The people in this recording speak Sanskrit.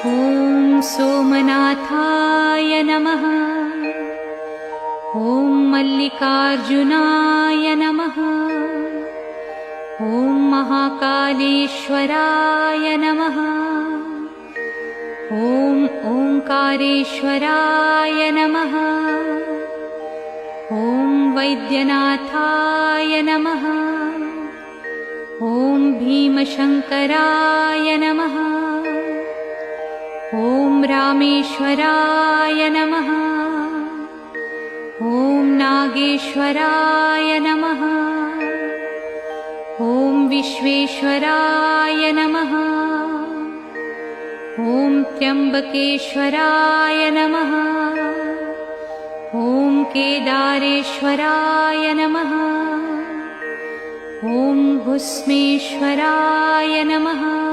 ॐ सोमनाथाय नमः। ॐ मल्लिकार्जुनाय नमः। ॐ महाकालेश्वराय नमः। ॐ ओंकारेश्वराय नमः। ॐ वैद्यनाथाय नमः। ॐ भीमशंकराय नमः। ॐ रामेश्वराय नमः। ॐ नागेश्वराय नमः। ॐ विश्वेश्वराय नमः। ॐ त्र्यंबकेश्वराय नमः। ॐ केदारेश्वराय नमः। ॐ भस्मेश्वराय नमः।